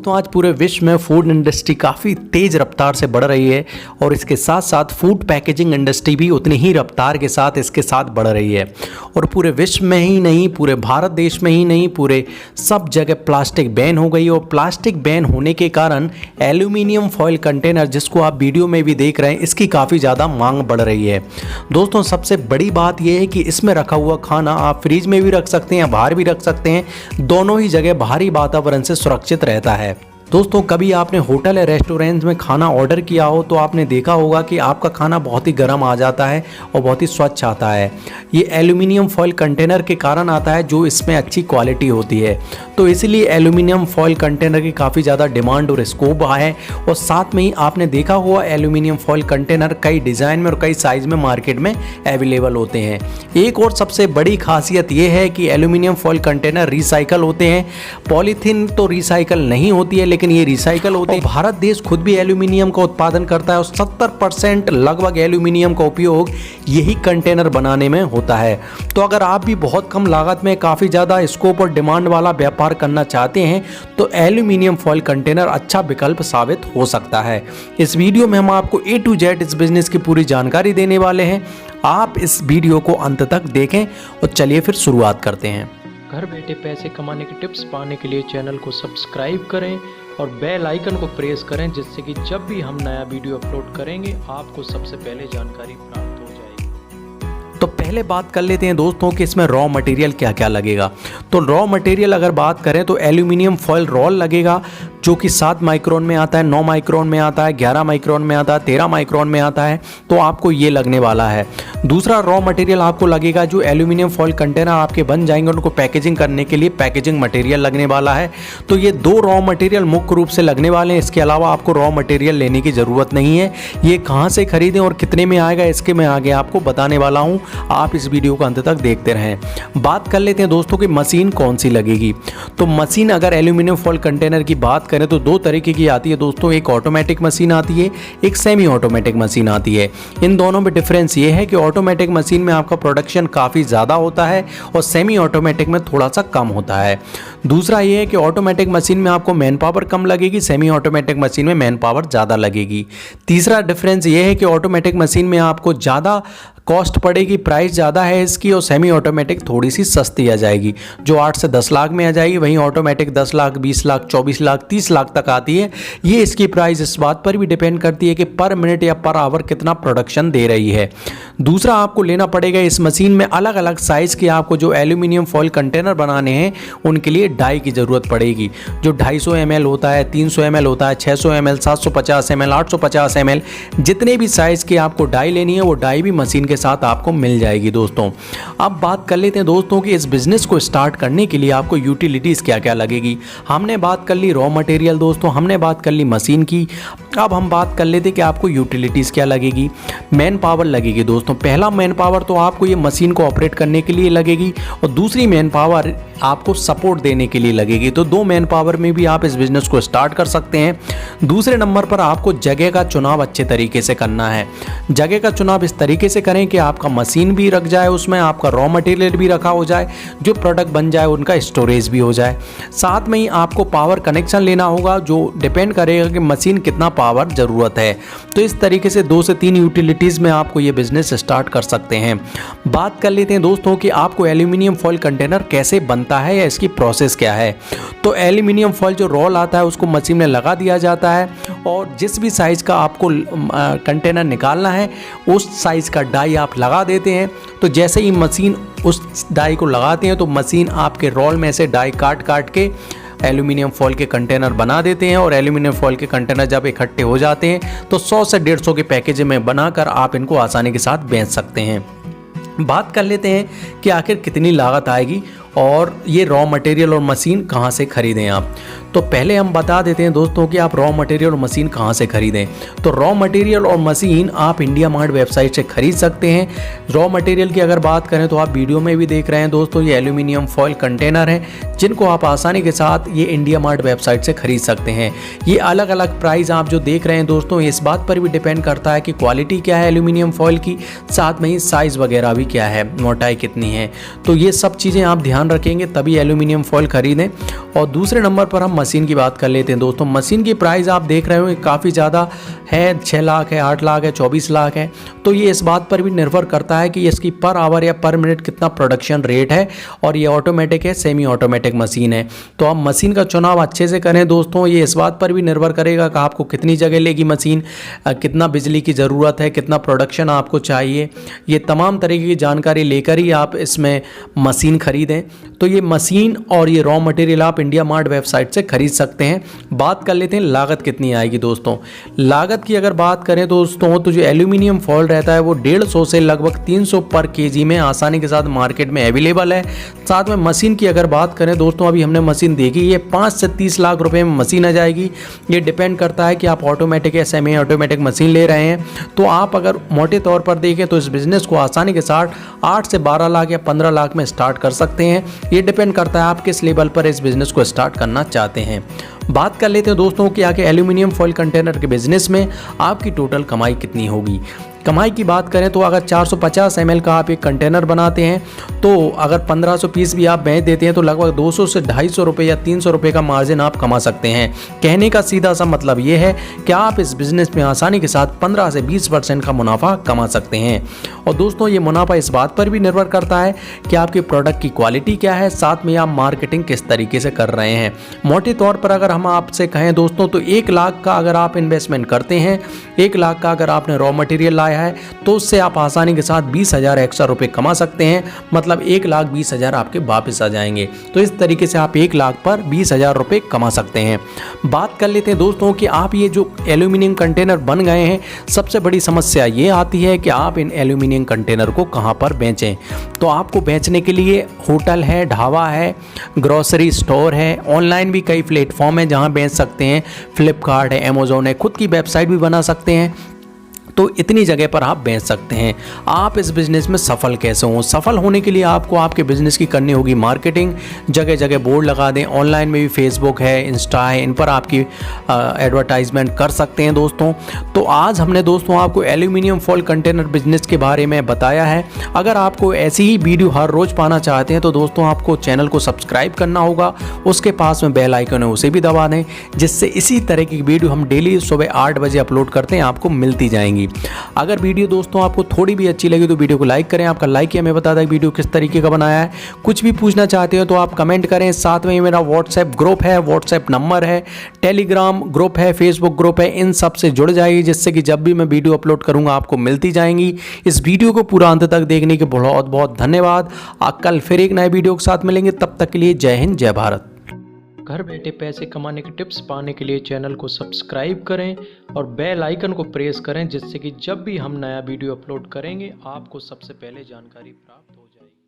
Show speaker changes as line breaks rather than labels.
तो आज पूरे विश्व में फूड इंडस्ट्री काफ़ी तेज़ रफ्तार से बढ़ रही है और इसके साथ साथ फूड पैकेजिंग इंडस्ट्री भी उतनी ही रफ्तार के साथ इसके साथ बढ़ रही है। और पूरे विश्व में ही नहीं, पूरे भारत देश में ही नहीं, पूरे सब जगह प्लास्टिक बैन हो गई। और प्लास्टिक बैन होने के कारण एल्यूमिनियम फॉयल कंटेनर, जिसको आप वीडियो में भी देख रहे हैं, इसकी काफ़ी ज़्यादा मांग बढ़ रही है। दोस्तों, सबसे बड़ी बात यह है कि इसमें रखा हुआ खाना आप फ्रिज में भी रख सकते हैं, बाहर भी रख सकते हैं, दोनों ही जगह बाहरी वातावरण से सुरक्षित रहता है। दोस्तों, कभी आपने होटल या रेस्टोरेंट में खाना ऑर्डर किया हो तो आपने देखा होगा कि आपका खाना बहुत ही गर्म आ जाता है और बहुत ही स्वच्छ आता है। ये एल्यूमिनियम फॉयल कंटेनर के कारण आता है, जो इसमें अच्छी क्वालिटी होती है। तो इसलिए एल्यूमिनियम फॉयल कंटेनर की काफ़ी ज़्यादा डिमांड और स्कोप है। और साथ में ही आपने देखा हुआ एल्यूमिनियम फॉयल कंटेनर कई डिज़ाइन में और कई साइज़ में मार्केट में अवेलेबल होते हैं। एक और सबसे बड़ी खासियत ये है कि एल्यूमिनियम फॉयल कंटेनर रिसाइकल होते हैं। पॉलीथीन तो रिसाइकल नहीं होती है, लेकिन ये रिसाइकल होते हैं। भारत देश खुद भी एल्यूमिनियम का उत्पादन करता है और 70% लगभग एल्यूमिनियम का उपयोग यही कंटेनर बनाने में होता है। तो अगर आप भी बहुत कम लागत में काफ़ी ज़्यादा स्कोप और डिमांड वाला व्यापार करना चाहते हैं तो एल्यूमिनियम फॉयल कंटेनर अच्छा विकल्प साबित हो सकता है। इस वीडियो में हम आपको A to Z इस बिजनेस की पूरी जानकारी देने वाले हैं। आप इस वीडियो को अंत तक देखें और चलिए फिर शुरुआत करते हैं।
घर बैठे पैसे कमाने के टिप्स पाने के लिए चैनल को सब्सक्राइब करें और बेल आइकन को प्रेस करें, जिससे कि जब भी हम नया वीडियो अपलोड करेंगे आपको सबसे पहले जानकारी प्राप्त हो जाएगी।
तो पहले बात कर लेते हैं दोस्तों कि इसमें रॉ मटेरियल क्या क्या लगेगा। तो रॉ मटेरियल अगर बात करें तो एल्यूमिनियम फॉयल रोल लगेगा, जो कि 7 माइक्रोन में आता है, 9 माइक्रोन में आता है, 11 माइक्रोन में आता है, 13 माइक्रोन में आता है। तो आपको ये लगने वाला है। दूसरा रॉ मटेरियल आपको लगेगा जो एल्यूमिनियम फॉयल कंटेनर आपके बन जाएंगे उनको पैकेजिंग करने के लिए पैकेजिंग मटेरियल लगने वाला है। तो ये 2 रॉ मटेरियल मुख्य रूप से लगने वाले हैं। इसके अलावा आपको रॉ मटेरियल लेने की ज़रूरत नहीं है। ये कहाँ से खरीदें और कितने में आएगा, इसके मैं आगे आपको बताने वाला हूँ। आप इस वीडियो को अंत तक देखते रहें। बात कर लेते हैं दोस्तों कि मशीन कौन सी लगेगी। तो मशीन अगर एल्यूमिनियम फॉयल कंटेनर की बात करें तो 2 तरीके की आती है दोस्तों। एक ऑटोमेटिक मशीन आती है, एक सेमी ऑटोमेटिक मशीन आती है। इन दोनों में डिफरेंस ये है कि ऑटोमेटिक मशीन में आपका प्रोडक्शन काफ़ी ज़्यादा होता है और सेमी ऑटोमेटिक में थोड़ा सा कम होता है। दूसरा ये है कि ऑटोमेटिक मशीन में आपको मैन पावर कम लगेगी, सेमी ऑटोमेटिक मशीन में मैन पावर ज़्यादा लगेगी। तीसरा डिफरेंस ये है कि ऑटोमेटिक मशीन में आपको ज़्यादा कॉस्ट पड़ेगी, प्राइस ज़्यादा है इसकी, और सेमी ऑटोमेटिक थोड़ी सी सस्ती आ जाएगी, जो 8 से 10 लाख में आ जाएगी। वहीं ऑटोमेटिक 10 लाख, 20 लाख, 24 लाख, 30 लाख तक आती है। ये इसकी प्राइस इस बात पर भी डिपेंड करती है कि पर मिनट या पर आवर कितना प्रोडक्शन दे रही है। दूसरा आपको लेना पड़ेगा इस मशीन में अलग अलग साइज़ के, आपको जो एल्यूमिनियम फॉयल कंटेनर बनाने हैं उनके लिए डाई की ज़रूरत पड़ेगी। जो 250 ml होता है, 300 ml होता है, 600 ml, 750 ml, 850 ml, जितने भी साइज़ की आपको डाई लेनी है वो डाई भी मशीन के साथ आपको मिल जाएगी दोस्तों। अब बात कर लेते हैं दोस्तों कि इस बिजनेस को स्टार्ट करने के लिए आपको यूटिलिटीज़ क्या क्या लगेगी। हमने बात कर ली रॉ मटेरियल दोस्तों, हमने बात कर ली मशीन की। अब हम बात कर लेते हैं कि आपको यूटिलिटीज़ क्या लगेगी। मैन पावर लगेगी दोस्तों। पहला मैन पावर तो आपको ये मशीन को ऑपरेट करने के लिए लगेगी और दूसरी मैन पावर आपको सपोर्ट देने के लिए लगेगी। तो 2 मैन पावर में भी आप इस बिज़नेस को स्टार्ट कर सकते हैं। दूसरे नंबर पर आपको जगह का चुनाव अच्छे तरीके से करना है। जगह का चुनाव इस तरीके से करें कि आपका मशीन भी रख जाए, उसमें आपका रॉ मटेरियल भी रखा हो जाए, जो प्रोडक्ट बन जाए उनका स्टोरेज भी हो जाए। साथ में ही आपको पावर कनेक्शन लेना होगा, जो डिपेंड करेगा कि मशीन कितना पावर ज़रूरत है। तो इस तरीके से 2 से 3 यूटिलिटीज़ में आपको ये बिज़नेस स्टार्ट कर सकते हैं। बात कर लेते हैं दोस्तों कि आपको एल्यूमिनियम फॉयल कंटेनर कैसे बनता है या इसकी प्रोसेस क्या है। तो एल्यूमिनियम फॉयल जो रोल आता है उसको मशीन में लगा दिया जाता है और जिस भी साइज़ का आपको कंटेनर निकालना है उस साइज़ का डाई आप लगा देते हैं। तो जैसे ही मशीन उस डाई को लगाते हैं तो मशीन आपके रोल में से डाई काट काट के एल्यूमिनियम फॉयल के कंटेनर बना देते हैं। और एल्यूमिनियम फॉयल के कंटेनर जब इकट्ठे हो जाते हैं तो 100 से 150 के पैकेज में बनाकर आप इनको आसानी के साथ बेच सकते हैं। बात कर लेते हैं कि आखिर कितनी लागत आएगी और ये रॉ मटेरियल और मशीन कहाँ से खरीदें आप। तो पहले हम बता देते हैं दोस्तों कि आप रॉ मटेरियल और मशीन कहाँ से खरीदें। तो रॉ मटेरियल और मशीन आप इंडिया मार्ट वेबसाइट से खरीद सकते हैं। रॉ मटेरियल की अगर बात करें तो आप वीडियो में भी देख रहे हैं दोस्तों, ये एल्यूमिनियम फॉयल कंटेनर हैं जिनको आप आसानी के साथ ये इंडिया मार्ट वेबसाइट से खरीद सकते हैं। ये अलग अलग प्राइस आप जो देख रहे हैं दोस्तों, इस बात पर भी डिपेंड करता है कि क्वालिटी क्या है एल्यूमिनियम फॉयल की, साथ में ही साइज़ वगैरह भी क्या है, मोटाई कितनी है। तो ये सब चीज़ें आप ध्यान रखेंगे तभी एल्यूमिनियम फॉयल खरीदें। और दूसरे नंबर पर हम मशीन की बात कर लेते हैं दोस्तों। मशीन की प्राइस आप देख रहे हो काफ़ी ज़्यादा है, 6 लाख है, 8 लाख है, 24 लाख है। तो ये इस बात पर भी निर्भर करता है कि इसकी पर आवर या पर मिनट कितना प्रोडक्शन रेट है, और ये ऑटोमेटिक है, सेमी ऑटोमेटिक मशीन है। तो आप मशीन का चुनाव अच्छे से करें दोस्तों। ये इस बात पर भी निर्भर करेगा कि आपको कितनी जगह लेगी मशीन, कितना बिजली की ज़रूरत है, कितना प्रोडक्शन आपको चाहिए। ये तमाम तरीके की जानकारी लेकर ही आप इसमें मशीन खरीदें। तो ये मशीन और ये रॉ मटेरियल आप इंडिया मार्ट वेबसाइट से खरीद सकते हैं। बात कर लेते हैं लागत कितनी आएगी दोस्तों। लागत की अगर बात करें दोस्तों, तो जो एल्यूमिनियम फॉयल रहता है वो 150 से लगभग 300 पर केजी में आसानी के साथ मार्केट में अवेलेबल है। साथ में मशीन की अगर बात करें दोस्तों, अभी हमने मशीन देखी, ये 5 से 30 लाख रुपए में मशीन आ जाएगी। ये डिपेंड करता है कि आप ऑटोमेटिक या सेमी ऑटोमेटिक मशीन ले रहे हैं। तो आप अगर मोटे तौर पर देखें तो इस बिज़नेस को आसानी के साथ 8 से 12 लाख या 15 लाख में स्टार्ट कर सकते हैं। ये डिपेंड करता है आप किस लेवल पर इस बिज़नेस को स्टार्ट करना चाहते हैं। बात कर लेते हैं दोस्तों कि आगे एल्यूमिनियम फॉयल कंटेनर के बिज़नेस में आपकी टोटल कमाई कितनी होगी। कमाई की बात करें तो अगर 450 ml का आप एक कंटेनर बनाते हैं, तो अगर 1500 पीस भी आप बेच देते हैं तो लगभग 200 से 250 रुपये या 300 रुपये का मार्जिन आप कमा सकते हैं। कहने का सीधा सा मतलब ये है कि आप इस बिज़नेस में आसानी के साथ 15 से 20% का मुनाफा कमा सकते हैं। और दोस्तों ये मुनाफा इस बात पर भी निर्भर करता है कि आपके प्रोडक्ट की क्वालिटी क्या है, साथ में आप मार्केटिंग किस तरीके से कर रहे हैं। मोटे तौर पर अगर हम आपसे कहें दोस्तों, तो 1 लाख का अगर आप इन्वेस्टमेंट करते हैं, 1 लाख का अगर आपने रॉ मटेरियल लाया है, तो उससे आप आसानी के साथ 20,000 एक्स्ट्रा रुपए कमा सकते हैं। मतलब 1,20,000 आपके वापस आ जाएंगे। तो इस तरीके से आप 1 लाख पर 20,000 रुपए कमा सकते हैं। बात कर लेते हैं दोस्तों कि आप ये जो एल्यूमिनियम कंटेनर बन गए हैं, सबसे बड़ी समस्या ये आती है कि आप इन एल्यूमिनियम कंटेनर को कहाँ पर बेचें। तो आपको बेचने के लिए होटल है, ढाबा है, ग्रोसरी स्टोर है, ऑनलाइन भी कई प्लेटफॉर्म है जहाँ बेच सकते हैं। फ्लिपकार्ट है, अमेजोन है, खुद की वेबसाइट भी बना सकते हैं। तो इतनी जगह पर आप बेच सकते हैं। आप इस बिज़नेस में सफल कैसे हों? सफल होने के लिए आपको आपके बिज़नेस की करनी होगी मार्केटिंग। जगह जगह बोर्ड लगा दें, ऑनलाइन में भी फेसबुक है, इंस्टा है, इन पर आपकी एडवर्टाइजमेंट कर सकते हैं दोस्तों। तो आज हमने दोस्तों आपको एल्यूमिनियम फॉयल कंटेनर बिजनेस के बारे में बताया है। अगर आपको ऐसी ही वीडियो हर रोज़ पाना चाहते हैं तो दोस्तों आपको चैनल को सब्सक्राइब करना होगा, उसके पास में बेल आइकन है उसे भी दबा दें, जिससे इसी तरह की वीडियो हम डेली सुबह 8 बजे अपलोड करते हैं आपको मिलती जाएंगी। अगर वीडियो दोस्तों आपको थोड़ी भी अच्छी लगी तो वीडियो को लाइक करें। आपका लाइक ही हमें बताता है वीडियो किस तरीके का बनाया है। कुछ भी पूछना चाहते हो तो आप कमेंट करें। साथ में मेरा व्हाट्सएप ग्रुप है, व्हाट्सएप नंबर है, टेलीग्राम ग्रुप है, फेसबुक ग्रुप है, इन सब से जुड़ जाइए, जिससे कि जब भी मैं वीडियो अपलोड करूंगा आपको मिलती जाएंगी। इस वीडियो को पूरा अंत तक देखने के बहुत बहुत धन्यवाद। कल फिर एक नए वीडियो के साथ मिलेंगे, तब तक के लिए जय हिंद, जय भारत।
घर बैठे पैसे कमाने के टिप्स पाने के लिए चैनल को सब्सक्राइब करें और बेल आइकन को प्रेस करें, जिससे कि जब भी हम नया वीडियो अपलोड करेंगे आपको सबसे पहले जानकारी प्राप्त हो जाएगी।